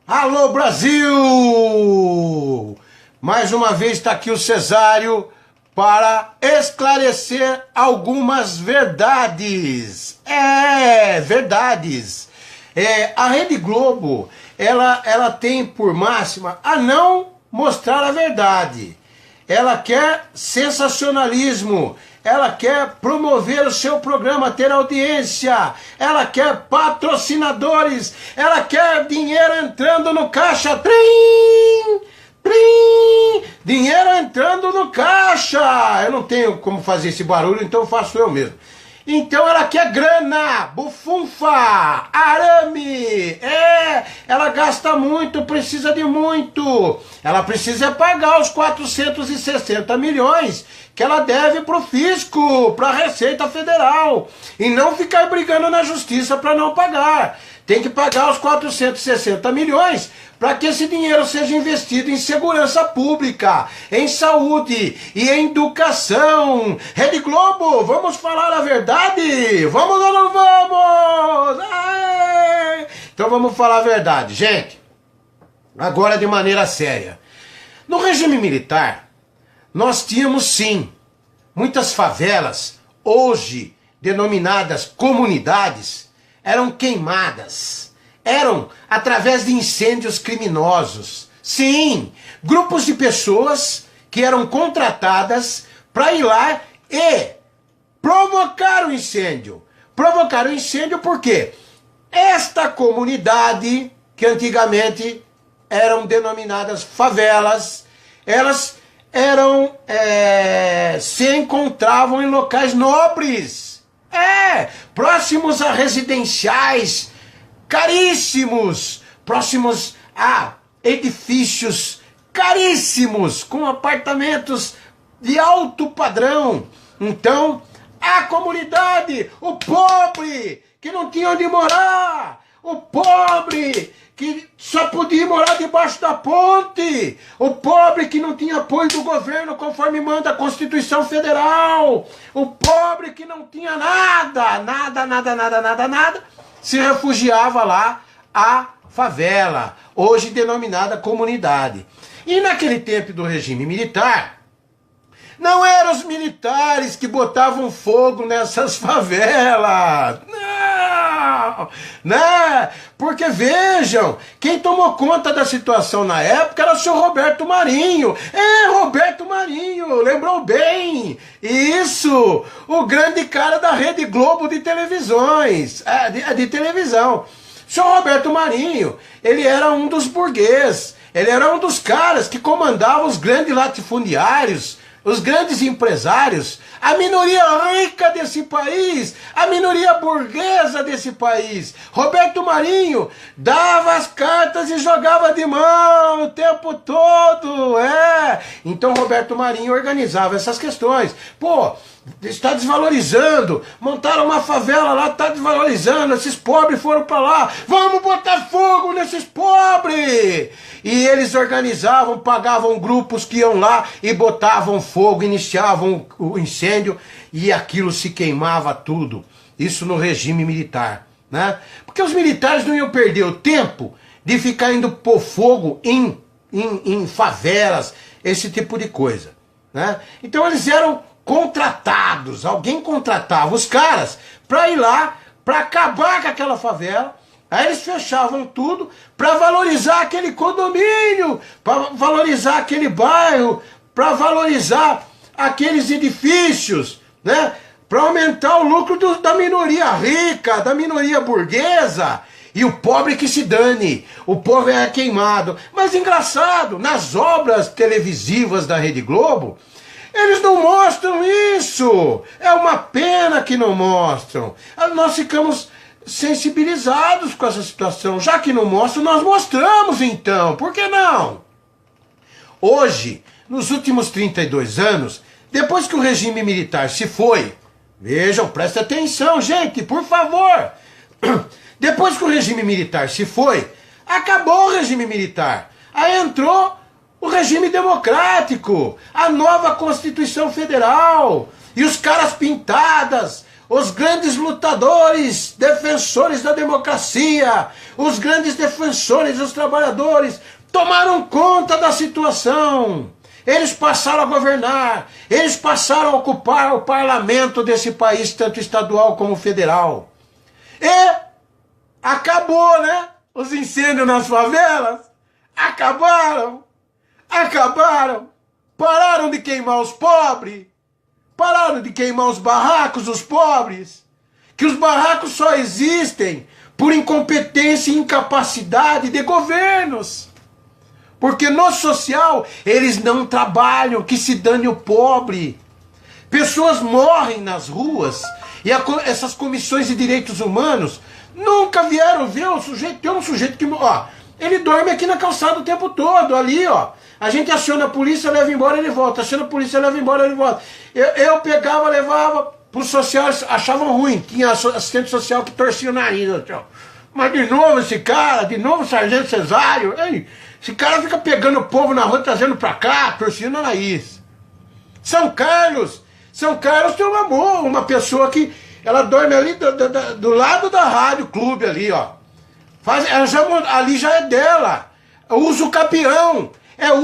Alô Brasil! Mais uma vez está aqui o Cesário para esclarecer algumas verdades. Verdades. A Rede Globo, ela tem por máxima a não mostrar a verdade. Ela quer sensacionalismo, ela quer promover o seu programa, ter audiência, ela quer patrocinadores, ela quer dinheiro entrando no caixa, trim, trim, dinheiro entrando no caixa. Eu não tenho como fazer esse barulho, então faço eu mesmo. Então ela quer grana, bufunfa, arame, ela gasta muito, precisa de muito. Ela precisa pagar os 460 milhões que ela deve para o fisco, para a Receita Federal. E não ficar brigando na justiça para não pagar. Tem que pagar os 460 milhões para que esse dinheiro seja investido em segurança pública, em saúde e em educação. Rede Globo, vamos falar a verdade? Vamos ou não vamos? Então vamos falar a verdade, gente. Agora de maneira séria. No regime militar, nós tínhamos sim muitas favelas, hoje denominadas comunidades, eram queimadas. Eram através de incêndios criminosos. Sim, grupos de pessoas que eram contratadas para ir lá e provocar o incêndio. Provocar o incêndio porque esta comunidade, que antigamente eram denominadas favelas, elas se encontravam em locais nobres. Próximos a residenciais caríssimos, próximos a edifícios caríssimos, com apartamentos de alto padrão. Então, a comunidade, o pobre, que não tinha onde morar, o pobre que só podia morar debaixo da ponte, o pobre que não tinha apoio do governo conforme manda a Constituição Federal, o pobre que não tinha nada, se refugiava lá à favela, hoje denominada comunidade. E naquele tempo do regime militar, não eram os militares que botavam fogo nessas favelas. Não, né? Porque vejam, quem tomou conta da situação na época era o senhor Roberto Marinho. Roberto Marinho, lembrou bem. Isso, o grande cara da Rede Globo de televisões, de televisão. O senhor Roberto Marinho, ele era um dos burguês, ele era um dos caras que comandava os grandes latifundiários, os grandes empresários, a minoria rica desse país, a minoria burguesa desse país. Roberto Marinho dava as cartas e jogava de mão o tempo todo. Então Roberto Marinho organizava essas questões. Está desvalorizando, montaram uma favela lá, está desvalorizando, esses pobres foram para lá, vamos botar fogo nesses pobres! E eles organizavam, pagavam grupos que iam lá e botavam fogo, iniciavam o incêndio e aquilo se queimava tudo. Isso no regime militar, né? Porque os militares não iam perder o tempo de ficar indo pôr fogo em favelas, esse tipo de coisa, né? Então eles eram contratados, alguém contratava os caras para ir lá, para acabar com aquela favela. Aí eles fechavam tudo para valorizar aquele condomínio, para valorizar aquele bairro, para valorizar aqueles edifícios, né? Para aumentar o lucro da minoria rica, da minoria burguesa. E o pobre que se dane, o pobre é queimado. Mas engraçado, nas obras televisivas da Rede Globo, eles não mostram isso. É uma pena que não mostram. Nós ficamos sensibilizados com essa situação. Já que não mostram, nós mostramos então. Por que não? Hoje, nos últimos 32 anos, depois que o regime militar se foi, vejam, presta atenção, gente, por favor. Depois que o regime militar se foi, acabou o regime militar. Aí entrou o regime democrático, a nova Constituição Federal, e os caras pintadas, os grandes lutadores, defensores da democracia, os grandes defensores dos trabalhadores, tomaram conta da situação. Eles passaram a governar, eles passaram a ocupar o parlamento desse país, tanto estadual como federal. E acabou, né? Os incêndios nas favelas acabaram. Pararam de queimar os pobres, pararam de queimar os barracos dos pobres, que os barracos só existem por incompetência e incapacidade de governos. Porque no social eles não trabalham, que se dane o pobre. Pessoas morrem nas ruas e essas comissões de direitos humanos nunca vieram ver o sujeito. Tem um sujeito que, ó, ele dorme aqui na calçada o tempo todo, ali, ó. A gente aciona a polícia, leva embora, ele volta. Aciona a polícia, leva embora, ele volta. Eu pegava, levava pros sociais, achavam ruim. Tinha assistente social que torcia o nariz. Mas de novo esse cara, de novo o sargento Cesário. Ei, esse cara fica pegando o povo na rua, trazendo pra cá, torcendo o nariz. São Carlos tem uma pessoa que ela dorme ali do lado da rádio clube ali, ó. Ali já é dela. Uso capião.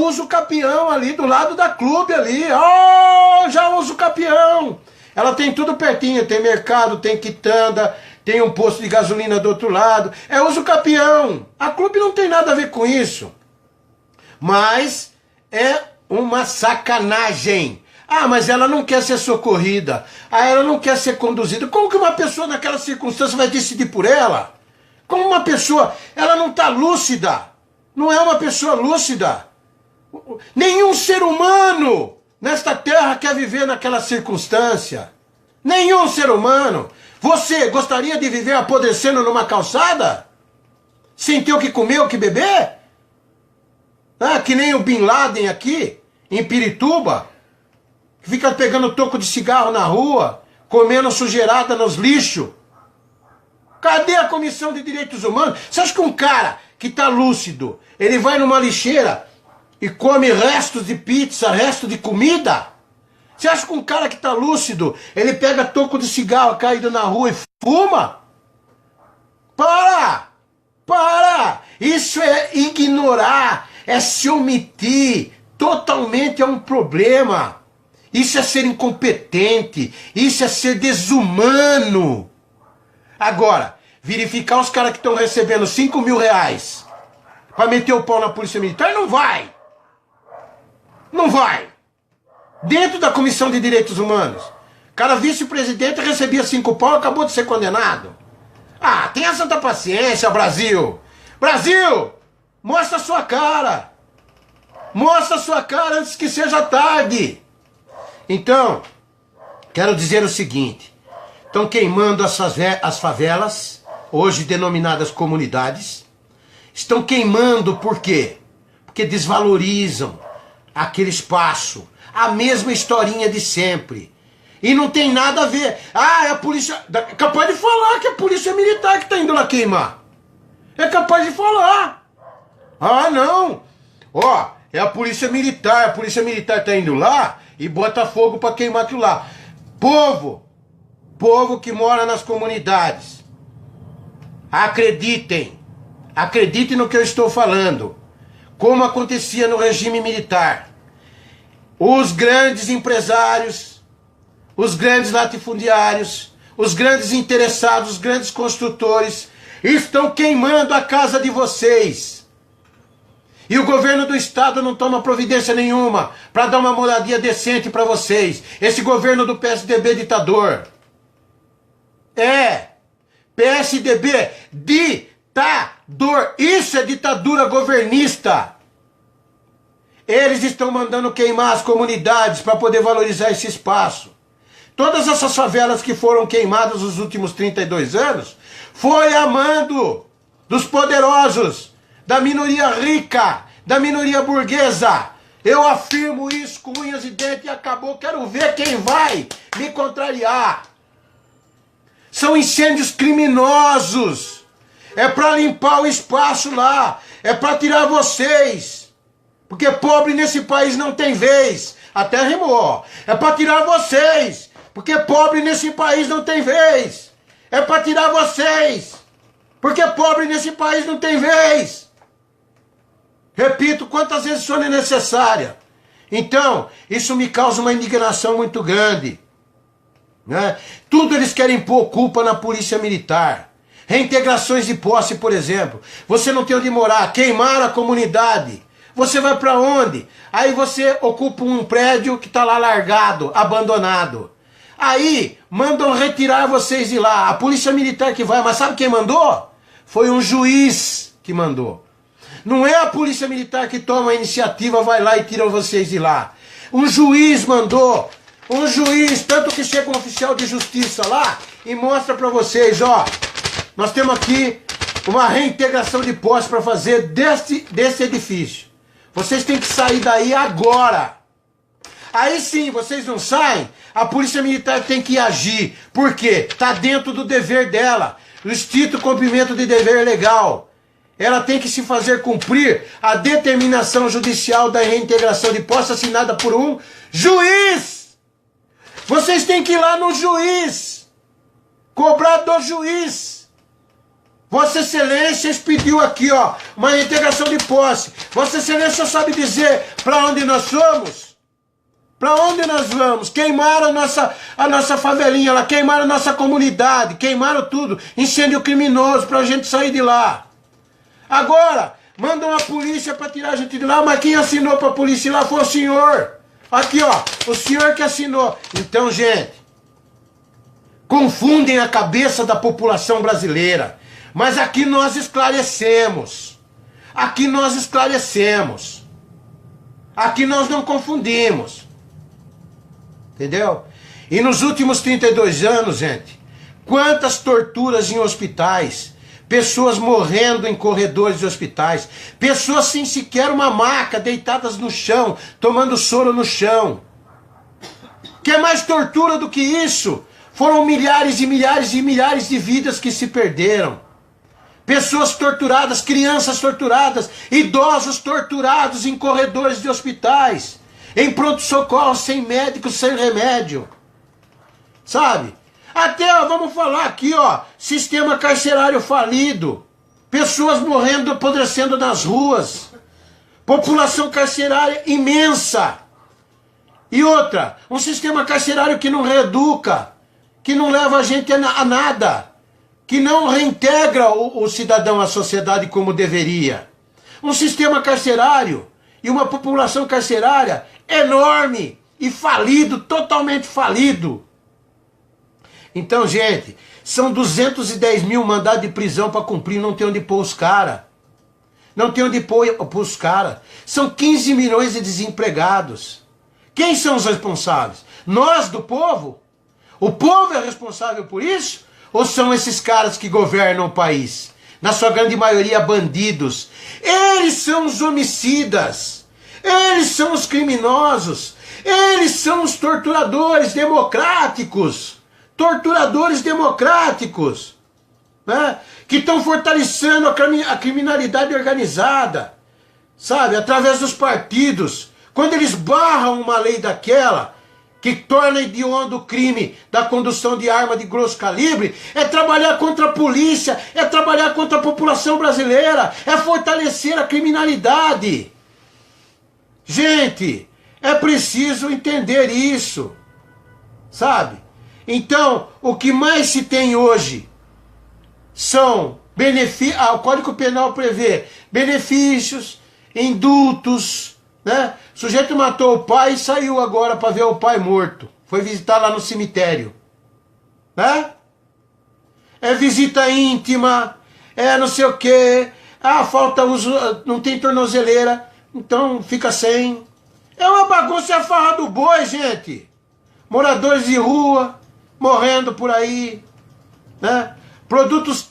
Uso capião ali do lado da clube ali. Oh, já uso capião. Ela tem tudo pertinho, tem mercado, tem quitanda, tem um posto de gasolina do outro lado. Uso capião. A clube não tem nada a ver com isso. Mas é uma sacanagem. Ah, mas ela não quer ser socorrida. Ah, ela não quer ser conduzida. Como que uma pessoa naquela circunstância vai decidir por ela? Como uma pessoa, ela não está lúcida. Não é uma pessoa lúcida. Nenhum ser humano nesta terra quer viver naquela circunstância. Nenhum ser humano. Você gostaria de viver apodrecendo numa calçada? Sem ter o que comer, o que beber? Ah, que nem o Bin Laden aqui, em Pirituba, que fica pegando toco de cigarro na rua, comendo sujeirada nos lixos. Cadê a Comissão de Direitos Humanos? Você acha que um cara que está lúcido, ele vai numa lixeira e come restos de pizza, restos de comida? Você acha que um cara que está lúcido, ele pega toco de cigarro caído na rua e fuma? Para! Isso é ignorar, é se omitir. Totalmente é um problema. Isso é ser incompetente, isso é ser desumano. Agora, verificar os caras que estão recebendo 5 mil reais para meter o pau na polícia militar, não vai. Não vai. Dentro da Comissão de Direitos Humanos, cara vice-presidente recebia 5 pau e acabou de ser condenado. Ah, tenha santa paciência, Brasil. Brasil, mostra a sua cara. Mostra a sua cara antes que seja tarde. Então, quero dizer o seguinte. Estão queimando as favelas, hoje denominadas comunidades. Estão queimando por quê? Porque desvalorizam aquele espaço. A mesma historinha de sempre. E não tem nada a ver. Ah, é a polícia... É capaz de falar que é a polícia militar que está indo lá queimar. É capaz de falar. Ah, não. Ó, é a polícia militar. A polícia militar está indo lá e bota fogo para queimar aquilo lá. Povo que mora nas comunidades. Acreditem no que eu estou falando. Como acontecia no regime militar. Os grandes empresários, os grandes latifundiários, os grandes interessados, os grandes construtores estão queimando a casa de vocês. E o governo do estado não toma providência nenhuma para dar uma moradia decente para vocês. Esse governo do PSDB ditador. PSDB ditador. Isso é ditadura governista. Eles estão mandando queimar as comunidades para poder valorizar esse espaço. Todas essas favelas que foram queimadas nos últimos 32 anos foi a mando dos poderosos, da minoria rica, da minoria burguesa. Eu afirmo isso com unhas e dentes e acabou. Quero ver quem vai me contrariar. São incêndios criminosos. É para limpar o espaço lá. É para tirar vocês. Porque pobre nesse país não tem vez. Até rimou. É para tirar vocês. Porque pobre nesse país não tem vez. É para tirar vocês. Porque pobre nesse país não tem vez. Repito quantas vezes for necessária. Então, isso me causa uma indignação muito grande. Né? Tudo eles querem pôr culpa na polícia militar. Reintegrações de posse, por exemplo. Você não tem onde morar, queimaram a comunidade. Você vai para onde? Aí você ocupa um prédio que está lá largado, abandonado. Aí mandam retirar vocês de lá. A polícia militar que vai, mas sabe quem mandou? Foi um juiz que mandou. Não é a polícia militar que toma a iniciativa, vai lá e tira vocês de lá. Um juiz mandou. Um juiz, tanto que chega um oficial de justiça lá e mostra para vocês, ó. Nós temos aqui uma reintegração de posse para fazer desse edifício. Vocês têm que sair daí agora. Aí sim, vocês não saem, a polícia militar tem que agir. Por quê? Está dentro do dever dela. O estrito cumprimento de dever legal. Ela tem que se fazer cumprir a determinação judicial da reintegração de posse assinada por um juiz. Vocês têm que ir lá no juiz. Cobrar do juiz. Vossa Excelência expediu aqui, ó, uma reintegração de posse. Vossa Excelência sabe dizer para onde nós somos? Para onde nós vamos? Queimaram a nossa favelinha lá, queimaram a nossa comunidade, queimaram tudo. Incêndio criminoso para a gente sair de lá. Agora, mandam a polícia para tirar a gente de lá, mas quem assinou para a polícia ir lá foi o senhor. Aqui, ó, o senhor que assinou. Então, gente, confundem a cabeça da população brasileira. Mas aqui nós esclarecemos. Aqui nós esclarecemos. Aqui nós não confundimos. Entendeu? E nos últimos 32 anos, gente, quantas torturas em hospitais, pessoas morrendo em corredores de hospitais, pessoas sem sequer uma maca, deitadas no chão, tomando soro no chão. Quer mais tortura do que isso? Foram milhares e milhares e milhares de vidas que se perderam. Pessoas torturadas, crianças torturadas, idosos torturados em corredores de hospitais, em pronto-socorro, sem médico, sem remédio. Sabe? Até, ó, vamos falar aqui, ó, sistema carcerário falido, pessoas morrendo, apodrecendo nas ruas, população carcerária imensa. E outra, um sistema carcerário que não reeduca, que não leva a gente a nada, que não reintegra o cidadão à sociedade como deveria. Um sistema carcerário e uma população carcerária enorme e falido, totalmente falido. Então, gente, são 210 mil mandados de prisão para cumprir, não tem onde pôr os caras. Não tem onde pôr os caras. São 15 milhões de desempregados. Quem são os responsáveis? Nós, do povo? O povo é responsável por isso? Ou são esses caras que governam o país? Na sua grande maioria, bandidos. Eles são os homicidas. Eles são os criminosos. Eles são os torturadores democráticos. Torturadores democráticos. Né? Que estão fortalecendo a criminalidade organizada. Sabe? Através dos partidos. Quando eles barram uma lei daquela, que torna hediondo o crime da condução de arma de grosso calibre, é trabalhar contra a polícia, é trabalhar contra a população brasileira, é fortalecer a criminalidade. Gente, é preciso entender isso, sabe? Então, o que mais se tem hoje são benefícios, o Código Penal prevê benefícios, indultos, né? O sujeito matou o pai e saiu agora para ver o pai morto. Foi visitar lá no cemitério. Né? É visita íntima, é não sei o quê. Ah, falta uso, não tem tornozeleira, então fica sem. É uma bagunça, é a farra do boi, gente. Moradores de rua, morrendo por aí. Né? Produtos,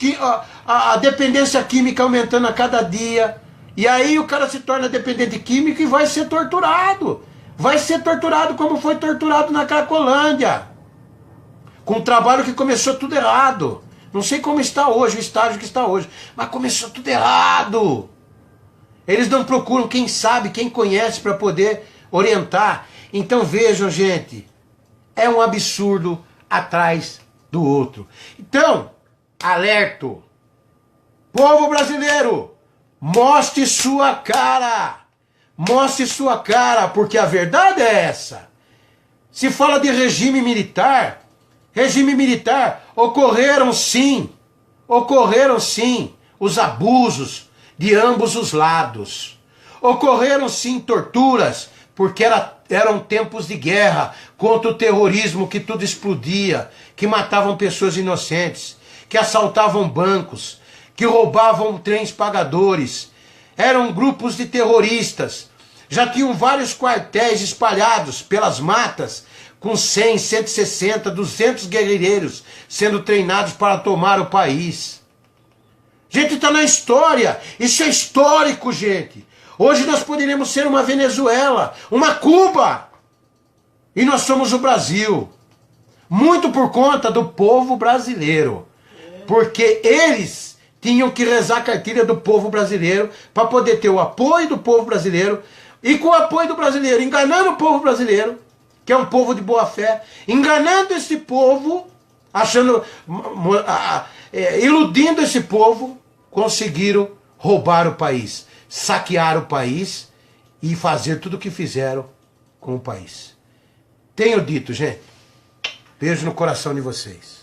a dependência química aumentando a cada dia. E aí o cara se torna dependente químico e vai ser torturado. Vai ser torturado como foi torturado na Cracolândia. Com um trabalho que começou tudo errado. Não sei como está hoje, o estágio que está hoje. Mas começou tudo errado. Eles não procuram quem sabe, quem conhece para poder orientar. Então vejam, gente. é um absurdo atrás do outro. Então, alerto, povo brasileiro, mostre sua cara, porque a verdade é essa. Se fala de regime militar, ocorreram sim os abusos de ambos os lados. Ocorreram sim torturas, porque eram tempos de guerra contra o terrorismo, que tudo explodia, que matavam pessoas inocentes, que assaltavam bancos, que roubavam trens pagadores. Eram grupos de terroristas. Já tinham vários quartéis espalhados pelas matas, com 100, 160, 200 guerrilheiros sendo treinados para tomar o país. Gente, está na história. Isso é histórico, gente. Hoje nós poderíamos ser uma Venezuela, uma Cuba. E nós somos o Brasil. Muito por conta do povo brasileiro. Porque eles tinham que rezar a cartilha do povo brasileiro para poder ter o apoio do povo brasileiro. E com o apoio do brasileiro, enganando o povo brasileiro, que é um povo de boa fé, enganando esse povo, iludindo esse povo, conseguiram roubar o país, saquear o país e fazer tudo o que fizeram com o país. Tenho dito, gente. Beijo no coração de vocês.